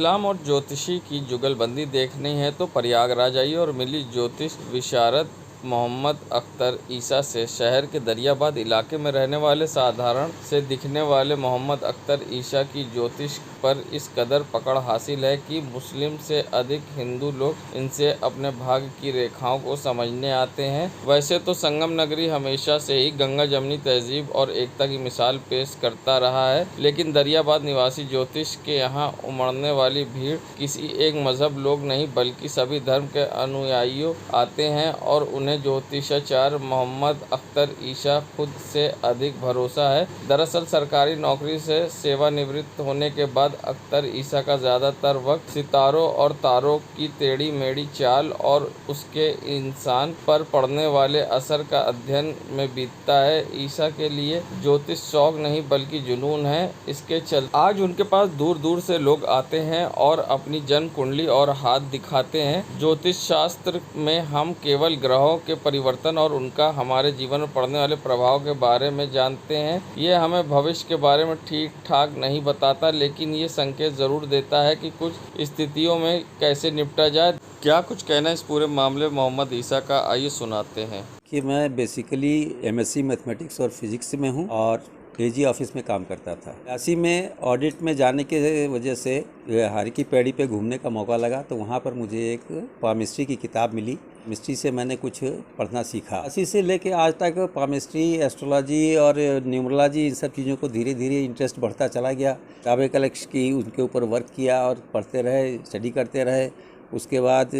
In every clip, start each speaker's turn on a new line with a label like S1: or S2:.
S1: इस्लाम और ज्योतिषी की जुगलबंदी देखनी है तो प्रयागराज आइए और मिली ज्योतिष विशारद मोहम्मद अख्तर ईसा से। शहर के दरियाबाद इलाके में रहने वाले साधारण से दिखने वाले मोहम्मद अख्तर ईसा की ज्योतिष पर इस कदर पकड़ हासिल है कि मुस्लिम से अधिक हिंदू लोग इनसे अपने भाग्य की रेखाओं को समझने आते हैं। वैसे तो संगम नगरी हमेशा से ही गंगा जमनी तहजीब और एकता की मिसाल पेश करता रहा है, लेकिन दरियाबाद निवासी ज्योतिष के यहाँ उमड़ने वाली भीड़ किसी एक मजहब लोग नहीं बल्कि सभी धर्म के अनुयायियों आते हैं और उन्हें ज्योतिषाचार्य मोहम्मद अख्तर ईसा खुद से अधिक भरोसा है। दरअसल सरकारी नौकरी से सेवानिवृत्त होने के बाद अख्तर ईसा का ज़्यादातर वक्त सितारों और तारों की टेढ़ी मेढ़ी चाल और उसके इंसान पर पड़ने वाले असर का अध्ययन में बीतता है। ईसा के लिए ज्योतिष शौक नहीं बल्कि जुनून है। इसके चलते आज उनके पास दूर दूर से लोग आते हैं और अपनी जन्म कुंडली और हाथ दिखाते हैं। ज्योतिष शास्त्र में हम केवल ग्रहों के परिवर्तन और उनका हमारे जीवन में पड़ने वाले प्रभाव के बारे में जानते हैं। ये हमें भविष्य के बारे में ठीक ठाक नहीं बताता, लेकिन ये संकेत ज़रूर देता है कि कुछ स्थितियों में कैसे निपटा जाए। क्या कुछ कहना इस पूरे मामले में मोहम्मद ईसा का, आइए सुनाते हैं।
S2: कि मैं बेसिकली एमएससी मैथमेटिक्स और फिज़िक्स में हूँ और एजी ऑफिस में काम करता था। 80 में ऑडिट में जाने के वजह से हर की पैड़ी पे घूमने का मौका लगा, तो वहाँ पर मुझे एक पामिस्ट्री की किताब मिली। मिस्ट्री से मैंने कुछ पढ़ना सीखा। 80 से लेके आज तक पामिस्ट्री, एस्ट्रोलॉजी और न्यूमरोलॉजी, इन सब चीज़ों को धीरे धीरे इंटरेस्ट बढ़ता चला गया। किताबें कलेक्ट की, उनके ऊपर वर्क किया और पढ़ते रहे, स्टडी करते रहे। उसके बाद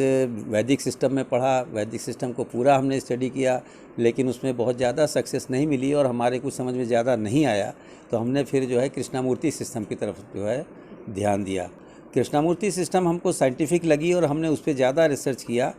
S2: वैदिक सिस्टम में पढ़ा। वैदिक सिस्टम को पूरा हमने स्टडी किया, लेकिन उसमें बहुत ज़्यादा सक्सेस नहीं मिली और हमारे कुछ समझ में ज़्यादा नहीं आया, तो हमने फिर जो है कृष्णामूर्ति सिस्टम की तरफ जो है ध्यान दिया। कृष्णामूर्ति सिस्टम हमको साइंटिफिक लगी और हमने उस पर ज़्यादा रिसर्च किया,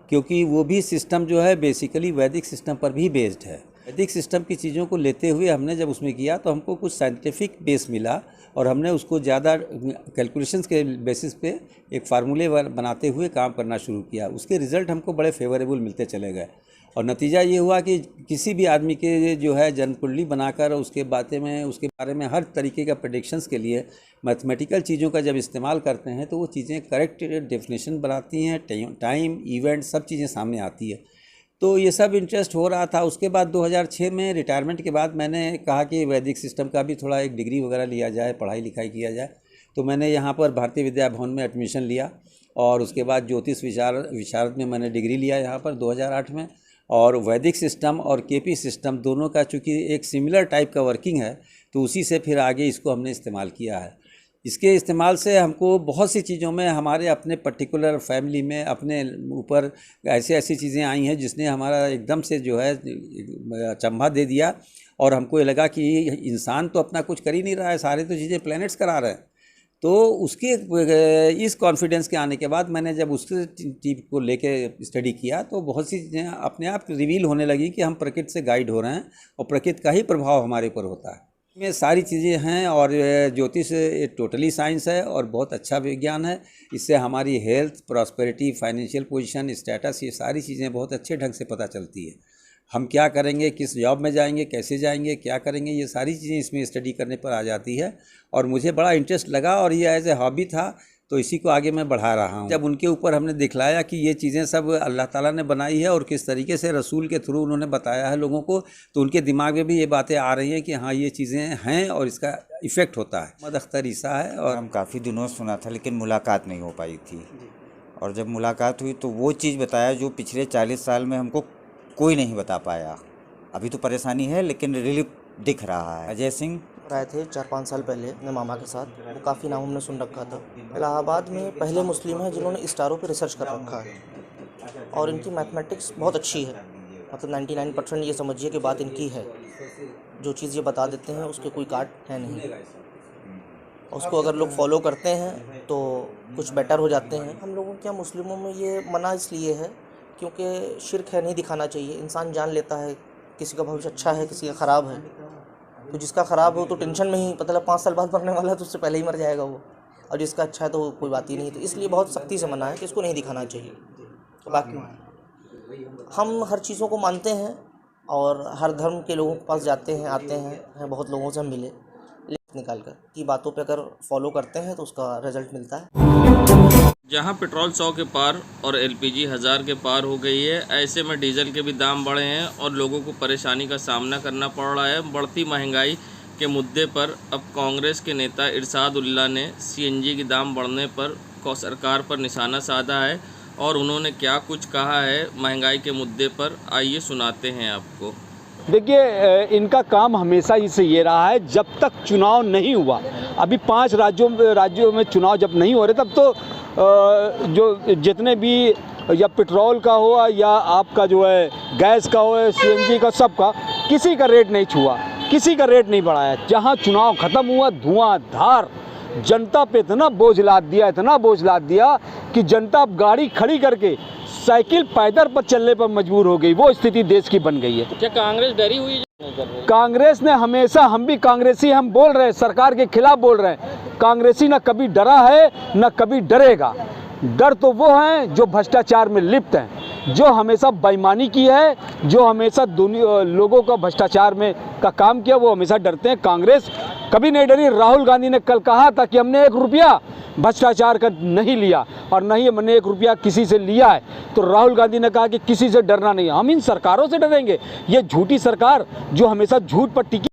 S2: क्योंकि वो भी सिस्टम जो है बेसिकली वैदिक सिस्टम पर भी बेस्ड है। वैदिक सिस्टम की चीज़ों को लेते हुए हमने जब उसमें किया तो हमको कुछ साइंटिफिक बेस मिला और हमने उसको ज़्यादा कैलकुलेशंस के बेसिस पे एक फार्मूले बनाते हुए काम करना शुरू किया। उसके रिज़ल्ट हमको बड़े फेवरेबल मिलते चले गए और नतीजा ये हुआ कि किसी भी आदमी के जो है जन्म कुंडली बनाकर उसके बारे में हर तरीके का प्रेडिक्शंस के लिए मैथमेटिकल चीज़ों का जब इस्तेमाल करते हैं तो वो चीज़ें करेक्ट डेफिनेशन बनाती हैं, टाइम, इवेंट, सब चीज़ें सामने आती है। तो ये सब इंटरेस्ट हो रहा था। उसके बाद 2006 में रिटायरमेंट के बाद मैंने कहा कि वैदिक सिस्टम का भी थोड़ा एक डिग्री वगैरह लिया जाए, पढ़ाई लिखाई किया जाए। तो मैंने यहाँ पर भारतीय विद्या भवन में एडमिशन लिया और उसके बाद ज्योतिष विशारद में मैंने डिग्री लिया यहाँ पर 2008 में। और वैदिक सिस्टम और केपी सिस्टम दोनों का चूँकि एक सिमिलर टाइप का वर्किंग है, तो उसी से फिर आगे इसको हमने इस्तेमाल किया है। इसके इस्तेमाल से हमको बहुत सी चीज़ों में हमारे अपने पर्टिकुलर फैमिली में अपने ऊपर ऐसी चीज़ें आई हैं जिसने हमारा एकदम से जो है अचंभा दे दिया और हमको ये लगा कि इंसान तो अपना कुछ कर ही नहीं रहा है, सारे तो चीज़ें प्लैनेट्स करा रहे हैं। तो उसके इस कॉन्फिडेंस के आने के बाद मैंने जब उसके चीज़ को लेके स्टडी किया तो बहुत सी चीज़ें अपने आप रिवील होने लगी कि हम प्रकृति से गाइड हो रहे हैं और प्रकृति का ही प्रभाव हमारे ऊपर होता है। में सारी चीज़ें हैं और ज्योतिष टोटली साइंस है और बहुत अच्छा विज्ञान है। इससे हमारी health, prosperity, financial position, status, ये सारी चीज़ें बहुत अच्छे ढंग से पता चलती है। हम क्या करेंगे, किस जॉब में जाएंगे, कैसे जाएंगे, क्या करेंगे, ये सारी चीज़ें इसमें स्टडी करने पर आ जाती है और मुझे बड़ा इंटरेस्ट लगा और ये एज ए हॉबी था, तो इसी को आगे मैं बढ़ा रहा हूँ। जब उनके ऊपर हमने दिखलाया कि ये चीज़ें सब अल्लाह ताला ने बनाई है और किस तरीके से रसूल के थ्रू उन्होंने बताया है लोगों को, तो उनके दिमाग में भी ये बातें आ रही हैं कि हाँ ये चीज़ें हैं और इसका इफ़ेक्ट होता है। मोहम्मद अख्तर ईसा है और
S3: हम काफ़ी दिनों सुना था लेकिन मुलाकात नहीं हो पाई थी, और जब मुलाकात हुई तो वो चीज़ बताया जो पिछले 40 साल में हमको कोई नहीं बता पाया। अभी तो परेशानी है लेकिन रिलीफ दिख रहा है। अजय सिंह
S4: आए थे 4-5 साल पहले अपने मामा के साथ, वो काफ़ी नाम हमने सुन रखा था। इलाहाबाद में पहले मुस्लिम हैं जिन्होंने स्टारों पे रिसर्च कर रखा है और इनकी मैथमेटिक्स बहुत अच्छी है, मतलब 99% ये समझिए कि बात इनकी है। जो चीज़ ये बता देते हैं उसके कोई काट है नहीं, उसको अगर लोग फॉलो करते हैं तो कुछ बेटर हो जाते हैं। हम लोगों के यहाँ मुस्लिमों में ये मना इसलिए है क्योंकि शिर्क है, नहीं दिखाना चाहिए। इंसान जान लेता है किसी का भविष्य अच्छा है, किसी का ख़राब है, तो जिसका ख़राब हो तो टेंशन में ही, मतलब 5 साल बाद मरने वाला है तो उससे पहले ही मर जाएगा वो, और जिसका अच्छा है तो कोई बात ही नहीं। तो इसलिए बहुत सख्ती से मना है कि इसको नहीं दिखाना चाहिए। बाकी हम हर चीज़ों को मानते हैं और हर धर्म के लोगों के पास जाते हैं, आते हैं बहुत लोगों से हम मिले, निकाल कर, की बातों पे अगर फॉलो करते हैं तो उसका रिजल्ट मिलता है।
S1: जहां पेट्रोल 100 के पार और एलपीजी 1000 के पार हो गई है, ऐसे में डीजल के भी दाम बढ़े हैं और लोगों को परेशानी का सामना करना पड़ रहा है। बढ़ती महंगाई के मुद्दे पर अब कांग्रेस के नेता इरशाद उल्ला ने सीएनजी के दाम बढ़ने पर सरकार पर निशाना साधा है और उन्होंने क्या कुछ कहा है महंगाई के मुद्दे पर, आइए सुनाते हैं आपको।
S5: देखिए, इनका काम हमेशा ही से ये रहा है, जब तक चुनाव नहीं हुआ, अभी 5 राज्यों में चुनाव जब नहीं हो रहे, तब तो जो जितने भी या पेट्रोल का हो या आपका जो है गैस का हो, सीएनजी का, सबका किसी का रेट नहीं छुआ, किसी का रेट नहीं बढ़ाया। जहां चुनाव ख़त्म हुआ, धुआंधार जनता पे इतना बोझ लाद दिया कि जनता अब गाड़ी खड़ी करके साइकिल पैदल पर चलने पर मजबूर हो गई। वो स्थिति देश की बन गई है।
S1: क्या कांग्रेस डरी हुई है?
S5: कांग्रेस ने हमेशा, हम भी कांग्रेसी, हम बोल रहे हैं, सरकार के खिलाफ बोल रहे हैं, कांग्रेसी ना कभी डरा है ना कभी डरेगा। डर तो वो हैं जो भ्रष्टाचार में लिप्त हैं, जो हमेशा बेईमानी की है, जो हमेशा लोगों का भ्रष्टाचार में का काम किया, वो हमेशा डरते हैं। कांग्रेस कभी नहीं डरी। राहुल गांधी ने कल कहा था कि हमने 1 रुपया भ्रष्टाचार का नहीं लिया और नहीं हमने 1 रुपया किसी से लिया है। तो राहुल गांधी ने कहा कि किसी से डरना नहीं, हम इन सरकारों से डरेंगे। ये झूठी सरकार जो हमेशा झूठ पर टिकी।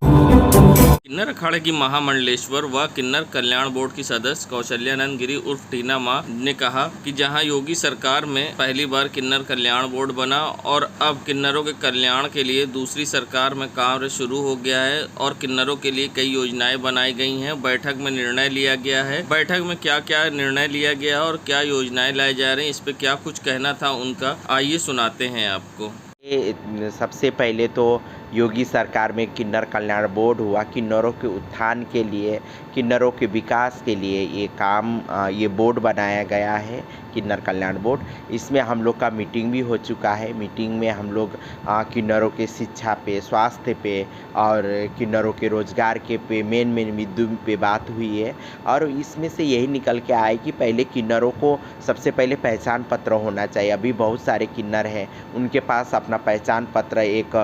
S1: किन्नर अखाड़े की महामंडलेश्वर व किन्नर कल्याण बोर्ड की सदस्य कौशल्यानंद गिरी उर्फ टीना माँ ने कहा कि जहां योगी सरकार में पहली बार किन्नर कल्याण बोर्ड बना और अब किन्नरों के कल्याण के लिए दूसरी सरकार में कार्य शुरू हो गया है और किन्नरों के लिए कई योजनाएं बनाई गई हैं। बैठक में निर्णय लिया गया है। बैठक में क्या क्या निर्णय लिया गया और क्या योजनाएं लाई जा रही हैं, इस पे क्या कुछ कहना था उनका, आइए सुनाते हैं आपको।
S6: सबसे पहले तो योगी सरकार में किन्नर कल्याण बोर्ड हुआ। किन्नरों के उत्थान के लिए, किन्नरों के विकास के लिए ये बोर्ड बनाया गया है, किन्नर कल्याण बोर्ड। इसमें हम लोग का मीटिंग भी हो चुका है। मीटिंग में हम लोग किन्नरों के शिक्षा पे, स्वास्थ्य पे और किन्नरों के रोजगार के पे मेन मुद्दों पे बात हुई है और इसमें से यही निकल के आए कि पहले किन्नरों को सबसे पहले पहचान पत्र होना चाहिए। अभी बहुत सारे किन्नर हैं, उनके पास अपना पहचान पत्र, एक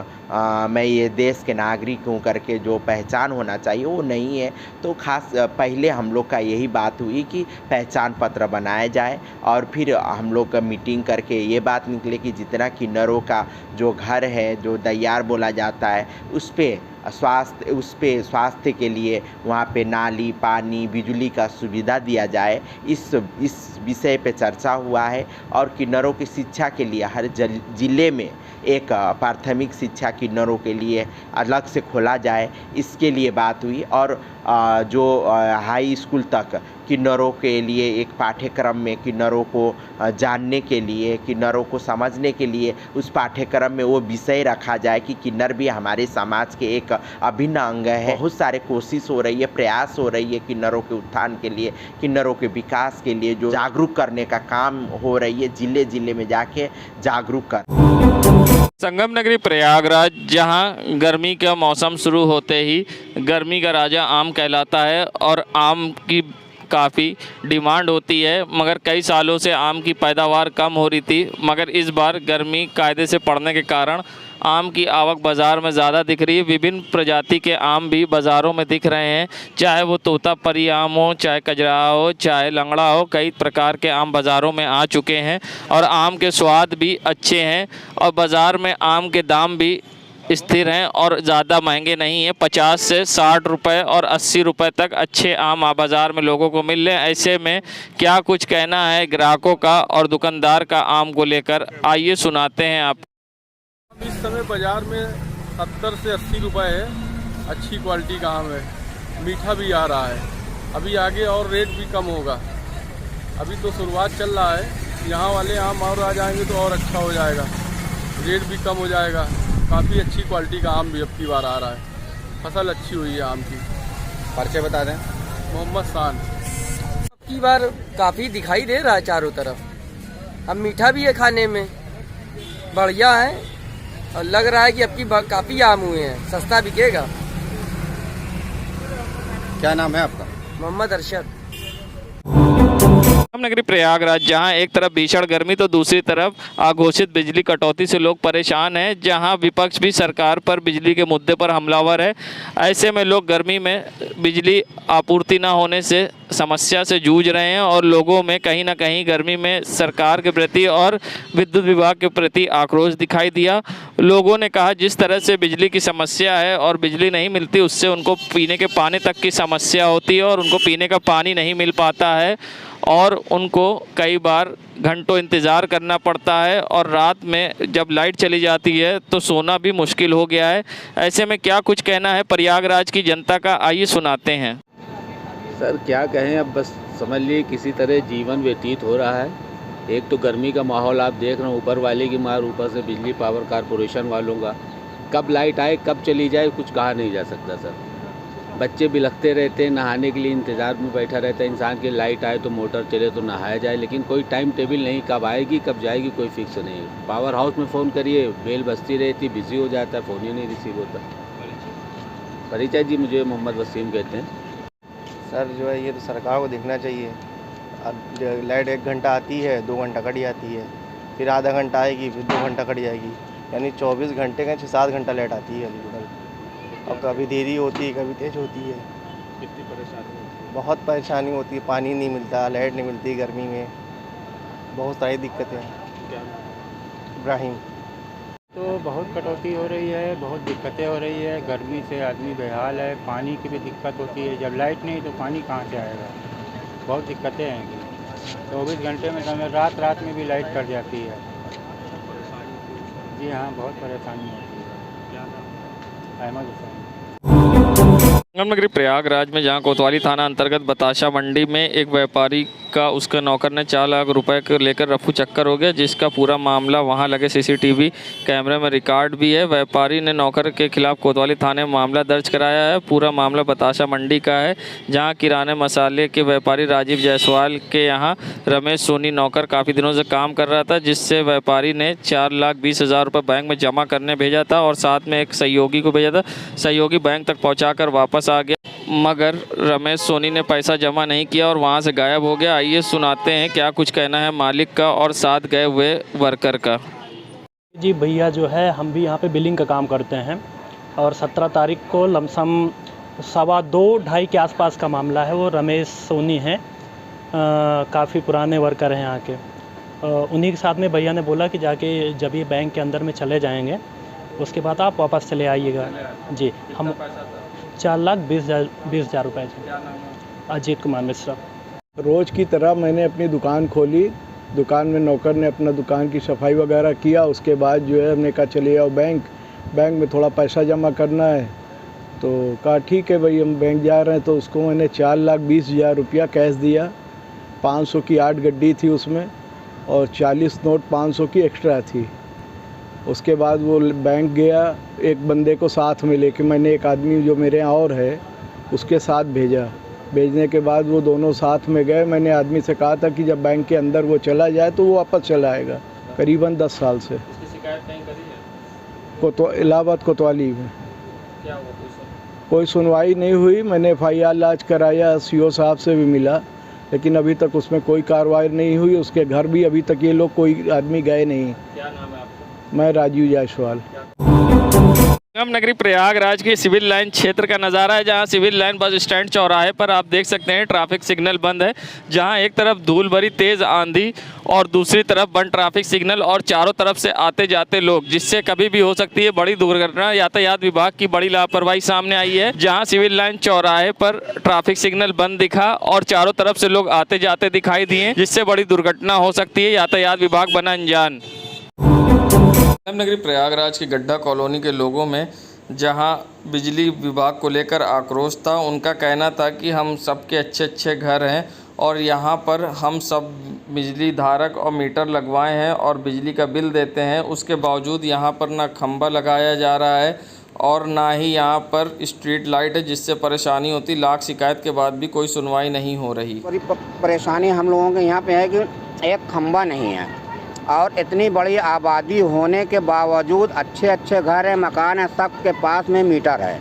S6: मैं ये देश के नागरिक हूँ करके जो पहचान होना चाहिए वो नहीं है। तो खास पहले हम लोग का यही बात हुई कि पहचान पत्र बनाया जाए और फिर हम लोग का मीटिंग करके ये बात निकले कि जितना किन्नरों का जो घर है, जो दैयार बोला जाता है, उस पे स्वास्थ्य के लिए वहाँ पे नाली, पानी, बिजली का सुविधा दिया जाए। इस विषय पे चर्चा हुआ है और किन्नरों की शिक्षा के लिए हर जिले में एक प्राथमिक शिक्षा किन्नरों के लिए अलग से खोला जाए, इसके लिए बात हुई। और जो हाई स्कूल तक किन्नरों के लिए एक पाठ्यक्रम में किन्नरों को जानने के लिए, किन्नरों को समझने के लिए उस पाठ्यक्रम में वो विषय रखा जाए कि किन्नर भी हमारे समाज के एक अभिन्न अंग है। बहुत सारे कोशिश हो रही है, प्रयास हो रही है किन्नरों के उत्थान के लिए, किन्नरों के विकास के लिए जो जागरूक करने का काम हो रही है, जिले जिले में जाके जागरूक कर।
S1: संगम नगरी प्रयागराज, जहां गर्मी का मौसम शुरू होते ही गर्मी का राजा आम कहलाता है और आम की काफ़ी डिमांड होती है, मगर कई सालों से आम की पैदावार कम हो रही थी, मगर इस बार गर्मी कायदे से पड़ने के कारण आम की आवक बाज़ार में ज़्यादा दिख रही है। विभिन्न प्रजाति के आम भी बाज़ारों में दिख रहे हैं, चाहे वो तोतापरी आम हो, चाहे कजरा हो, चाहे लंगड़ा हो, कई प्रकार के आम बाज़ारों में आ चुके हैं और आम के स्वाद भी अच्छे हैं और बाज़ार में आम के दाम भी स्थिर हैं और ज़्यादा महंगे नहीं हैं। 50 से 60 रुपये और 80 रुपये तक अच्छे आम बाज़ार में लोगों को मिल रहे हैं। ऐसे में क्या कुछ कहना है ग्राहकों का और दुकानदार का आम को लेकर, आइए सुनाते हैं आप।
S7: इस समय बाज़ार में 70 से 80 रुपये है। अच्छी क्वालिटी का आम है, मीठा भी आ रहा है। अभी आगे और रेट भी कम होगा। अभी तो शुरुआत चल रहा है, यहाँ वाले आम और आ जाएंगे तो और अच्छा हो जाएगा, रेट भी कम हो जाएगा। काफ़ी अच्छी क्वालिटी का आम भी अब की बार आ रहा है। फसल अच्छी हुई है आम की।
S8: परिचय बता दें।
S7: मोहम्मद शान।
S9: अब की बार काफ़ी दिखाई दे रहा है चारों तरफ। अब मीठा भी है, खाने में बढ़िया है और लग रहा है कि अब की काफ़ी आम हुए हैं, सस्ता बिकेगा।
S8: क्या नाम है आपका?
S9: मोहम्मद अरशद।
S1: नगरी प्रयागराज, जहां एक तरफ भीषण गर्मी तो दूसरी तरफ अघोषित बिजली कटौती से लोग परेशान हैं, जहां विपक्ष भी सरकार पर बिजली के मुद्दे पर हमलावर है। ऐसे में लोग गर्मी में बिजली आपूर्ति न होने से समस्या से जूझ रहे हैं और लोगों में कहीं ना कहीं गर्मी में सरकार के प्रति और विद्युत विभाग के प्रति आक्रोश दिखाई दिया। लोगों ने कहा जिस तरह से बिजली की समस्या है और बिजली नहीं मिलती उससे उनको पीने के पानी तक की समस्या होती है और उनको पीने का पानी नहीं मिल पाता है और उनको कई बार घंटों इंतज़ार करना पड़ता है और रात में जब लाइट चली जाती है तो सोना भी मुश्किल हो गया है। ऐसे में क्या कुछ कहना है प्रयागराज की जनता का, आइए सुनाते हैं।
S10: सर क्या कहें, अब बस समझ लीजिए किसी तरह जीवन व्यतीत हो रहा है। एक तो गर्मी का माहौल आप देख रहे हैं, ऊपर वाले की मार, ऊपर से बिजली पावर कॉरपोरेशन वालों का। कब लाइट आए कब चली जाए कुछ कहा नहीं जा सकता सर। बच्चे बिलखते रहते हैं, नहाने के लिए इंतज़ार में बैठा रहता है इंसान की, लाइट आए तो मोटर चले तो नहाया जाए, लेकिन कोई टाइम टेबल नहीं, कब आएगी कब जाएगी कोई फिक्स नहीं। पावर हाउस में फ़ोन करिए, बेल बजती रहती, बिजी हो जाता है, फ़ोन ही नहीं रिसीव होता। परिचय जी, मुझे मोहम्मद वसीम कहते हैं।
S11: सर जो है ये तो सरकार को देखना चाहिए। अब लाइट 1 घंटा आती है, 2 घंटा कट जाती है, फिर आधा घंटा आएगी, फिर 2 घंटा कट जाएगी, यानी 24 घंटे का 6-7 घंटा लाइट आती है अलीगढ़। अब कभी देरी होती है, कभी तेज होती है।
S10: कितनी परेशानी होती है?
S11: बहुत परेशानी होती है, पानी नहीं मिलता, लाइट नहीं मिलती गर्मी में, बहुत सारी दिक्कतें हैं।
S10: क्या?
S11: इब्राहिम।
S12: तो बहुत कटौती हो रही है, बहुत दिक्कतें हो रही है, गर्मी से आदमी बेहाल है, पानी की भी दिक्कत होती है। जब लाइट नहीं तो पानी कहाँ से आएगा, बहुत दिक्कतें हैं कि 24 घंटे में समय रात में भी लाइट कट जाती है। जी हाँ, बहुत परेशानी होती है। अहमद हुसैन।
S1: नगरी प्रयागराज में जहां कोतवाली थाना अंतर्गत बताशा मंडी में एक व्यापारी का उसके नौकर ने 4 लाख रुपए को लेकर रफू चक्कर हो गया, जिसका पूरा मामला वहां लगे सीसीटीवी कैमरे में रिकॉर्ड भी है। व्यापारी ने नौकर के खिलाफ कोतवाली थाने में मामला दर्ज कराया है। पूरा मामला बताशा मंडी का है, जहां किराने मसाले के व्यापारी राजीव जायसवाल के यहाँ रमेश सोनी नौकर काफ़ी दिनों से काम कर रहा था, जिससे व्यापारी ने 4,20,000 रुपये बैंक में जमा करने भेजा था और साथ में एक सहयोगी को भेजा था। सहयोगी बैंक तक पहुँचा वापस आ गया, मगर रमेश सोनी ने पैसा जमा नहीं किया और वहां से गायब हो गया। आइए सुनाते हैं क्या कुछ कहना है मालिक का और साथ गए हुए वर्कर का।
S13: जी भैया, जो है हम भी यहाँ पे बिलिंग का काम करते हैं और 17 तारीख को लमसम 2:15 के आसपास का मामला है। वो रमेश सोनी हैं, काफ़ी पुराने वर्कर हैं यहाँ के। उन्हीं के साथ में भैया ने बोला कि जाके जब ये बैंक के अंदर में चले जाएंगे उसके बाद आप वापस चले आइएगा। जी, हम 4,20,000 रुपये। अजीत कुमार मिश्रा।
S14: रोज़ की तरह मैंने अपनी दुकान खोली, दुकान में नौकर ने अपना दुकान की सफाई वगैरह किया। उसके बाद जो है हमने कहा चले आओ बैंक में थोड़ा पैसा जमा करना है, तो कहा ठीक है भाई हम बैंक जा रहे हैं। तो उसको मैंने 4,20,000 रुपया कैश दिया। 500 की 8 गड्डी थी उसमें और 40 नोट 500 की एक्स्ट्रा थी। उसके बाद वो बैंक गया, एक बंदे को साथ में लेके, मैंने एक आदमी जो मेरे यहाँ और है उसके साथ भेजा। भेजने के बाद वो दोनों साथ में गए। मैंने आदमी से कहा था कि जब बैंक के अंदर वो चला जाए तो वो वापस चला आएगा। करीबन 10 साल से
S1: शिकायत कहीं करी है?
S14: इलाहाबाद कोतवाली में।
S1: क्या हुआ?
S14: कोई सुनवाई नहीं हुई। मैंने FIR लाज कराया, CO साहब से भी मिला, लेकिन अभी तक उसमें कोई कार्रवाई नहीं हुई। उसके घर भी अभी तक ये लोग कोई आदमी गए नहीं।
S1: क्या नाम है आपका?
S14: मैं राजीव जायसवाल।
S1: नगरी प्रयागराज के सिविल लाइन क्षेत्र का नज़ारा है, जहां सिविल लाइन बस स्टैंड चौराहे पर आप देख सकते हैं ट्रैफिक सिग्नल बंद है। जहां एक तरफ धूल भरी तेज़ आंधी और दूसरी तरफ बंद ट्रैफिक सिग्नल और चारों तरफ से आते जाते लोग, जिससे कभी भी हो सकती है बड़ी दुर्घटना। यातायात विभाग की बड़ी लापरवाही सामने आई है, जहां सिविल लाइन चौराहे पर ट्रैफिक सिग्नल बंद दिखा और चारों तरफ से लोग आते जाते दिखाई दिए, जिससे बड़ी दुर्घटना हो सकती है। यातायात विभाग बना अनजान। नगरी प्रयागराज की गड्ढा कॉलोनी के लोगों में जहां बिजली विभाग को लेकर आक्रोश था, उनका कहना था कि हम सबके अच्छे घर हैं और यहां पर हम सब बिजली धारक और मीटर लगवाए हैं और बिजली का बिल देते हैं। उसके बावजूद यहां पर ना खंभा लगाया जा रहा है और ना ही यहां पर स्ट्रीट लाइट है, जिससे परेशानी होती। लाख शिकायत के बाद भी कोई सुनवाई नहीं हो रही।
S15: परेशानी हम लोगों के यहाँ पे है कि एक खंभा नहीं है और इतनी बड़ी आबादी होने के बावजूद अच्छे घर हैं, मकान हैं, सबके पास में मीटर है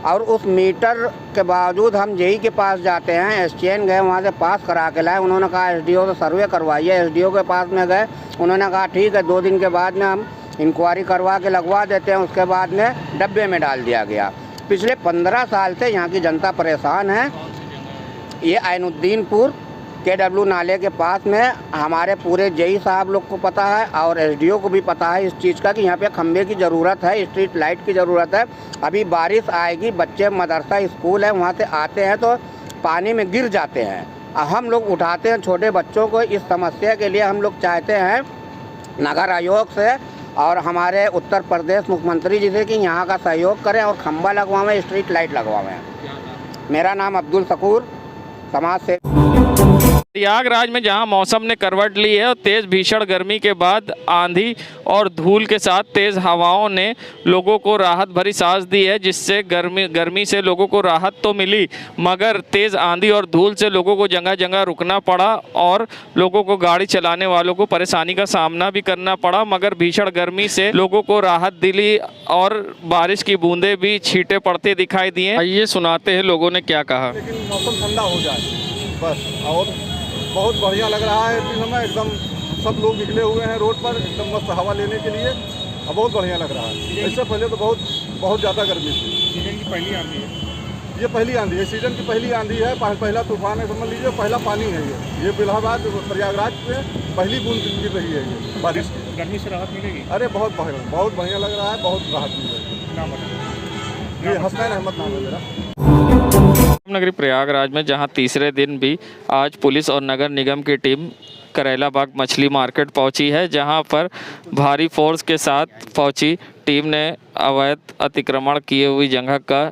S15: और उस मीटर के बावजूद हम जेई के पास जाते हैं, एसटीएन गए वहाँ से पास करा के लाए, उन्होंने कहा एसडीओ से सर्वे करवाइए। एसडीओ के पास में गए, उन्होंने कहा ठीक है 2 दिन के बाद में हम इंक्वायरी करवा के लगवा देते हैं। उसके बाद में डब्बे में डाल दिया गया। पिछले 15 साल से यहाँ की जनता परेशान है। ये ऐनुद्दीनपुर KW नाले के पास में हमारे पूरे जेई साहब लोग को पता है और एसडीओ को भी पता है इस चीज़ का कि यहाँ पे खंबे की ज़रूरत है, स्ट्रीट लाइट की ज़रूरत है। अभी बारिश आएगी, बच्चे मदरसा स्कूल है वहाँ से आते हैं तो पानी में गिर जाते हैं। हम लोग उठाते हैं छोटे बच्चों को। इस समस्या के लिए हम लोग चाहते हैं नगर आयोग से और हमारे उत्तर प्रदेश मुख्यमंत्री जी से कि यहाँ का सहयोग करें और खंबा लगवाएं, स्ट्रीट लाइट लगवाएं। मेरा नाम अब्दुल शकूर, समाज से।
S1: प्रयागराज में जहां मौसम ने करवट ली है और तेज़ भीषण गर्मी के बाद आंधी और धूल के साथ तेज़ हवाओं ने लोगों को राहत भरी सांस दी है, जिससे गर्मी से लोगों को राहत तो मिली, मगर तेज़ आंधी और धूल से लोगों को जगह जगह रुकना पड़ा और लोगों को गाड़ी चलाने वालों को परेशानी का सामना भी करना पड़ा। मगर भीषण गर्मी से लोगों को राहत दिली और बारिश की बूंदें भी छींटे पड़ते दिखाई दिए। ये सुनाते हैं लोगों ने क्या कहा।
S16: लेकिन मौसम ठंडा हो जाए बस, और बहुत बढ़िया लग रहा है। इस समय एकदम सब लोग निकले हुए हैं रोड पर एकदम मस्त हवा लेने के लिए, और बहुत बढ़िया लग रहा है। इससे पहले तो बहुत ज़्यादा गर्मी थी। सीजन की पहली आंधी है ये, पहली आंधी है, सीजन की पहली आंधी है, पहला तूफान है, समझ लीजिए पहला पानी है ये इलाहाबाद प्रयागराज में पहली बूंद गिर रही है ये बारिश की। गर्मी से राहत मिलेगी? अरे बहुत बढ़िया लग रहा है, बहुत राहत मिलेगी। ये हसनैन अहमद नाम है मेरा।
S1: नगरी प्रयागराज में जहां तीसरे दिन भी आज पुलिस और नगर निगम की टीम करेला बाग मछली मार्केट पहुंची है, जहां पर भारी फोर्स के साथ पहुंची टीम ने अवैध अतिक्रमण किए हुई जगह का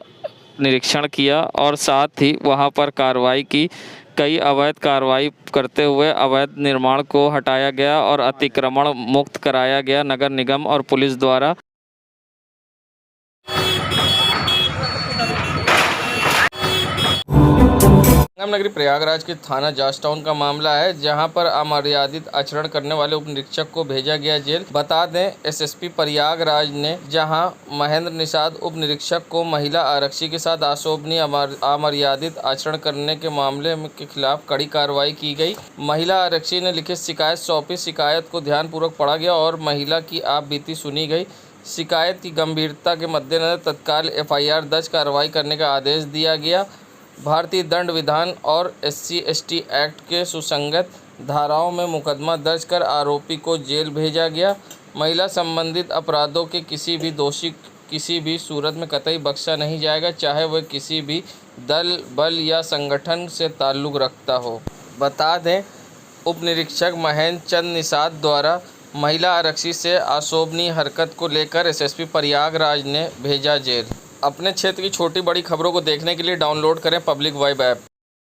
S1: निरीक्षण किया और साथ ही वहां पर कार्रवाई की। कई अवैध कार्रवाई करते हुए अवैध निर्माण को हटाया गया और अतिक्रमण मुक्त कराया गया नगर निगम और पुलिस द्वारा। नगरी प्रयागराज के थाना जॉर्ज टाउन का मामला है, जहां पर अमर्यादित आचरण करने वाले उप निरीक्षक को भेजा गया जेल। बता दें एसएसपी प्रयागराज ने जहां महेंद्र निषाद उप निरीक्षक को महिला आरक्षी के साथ अशोभनीय अमर्यादित आचरण करने के मामले के खिलाफ कड़ी कार्रवाई की गई। महिला आरक्षी ने लिखित शिकायत सौंपी। शिकायत को ध्यानपूर्वक पढ़ा गया और महिला की आप बीती सुनी गई। शिकायत की गंभीरता के मद्देनजर तत्काल FIR दर्ज कार्रवाई करने का आदेश दिया गया। भारतीय दंड विधान और SC/ST एक्ट के सुसंगत धाराओं में मुकदमा दर्ज कर आरोपी को जेल भेजा गया। महिला संबंधित अपराधों के किसी भी दोषी किसी भी सूरत में कतई बख्शा नहीं जाएगा, चाहे वह किसी भी दल, बल या संगठन से ताल्लुक़ रखता हो। बता दें उप निरीक्षक महेंद्र चंद निषाद द्वारा महिला आरक्षी से अशोभनीय हरकत को लेकर SSP प्रयागराज ने भेजा जेल। अपने क्षेत्र की छोटी बड़ी खबरों को देखने के लिए डाउनलोड करें पब्लिक वाइब ऐप।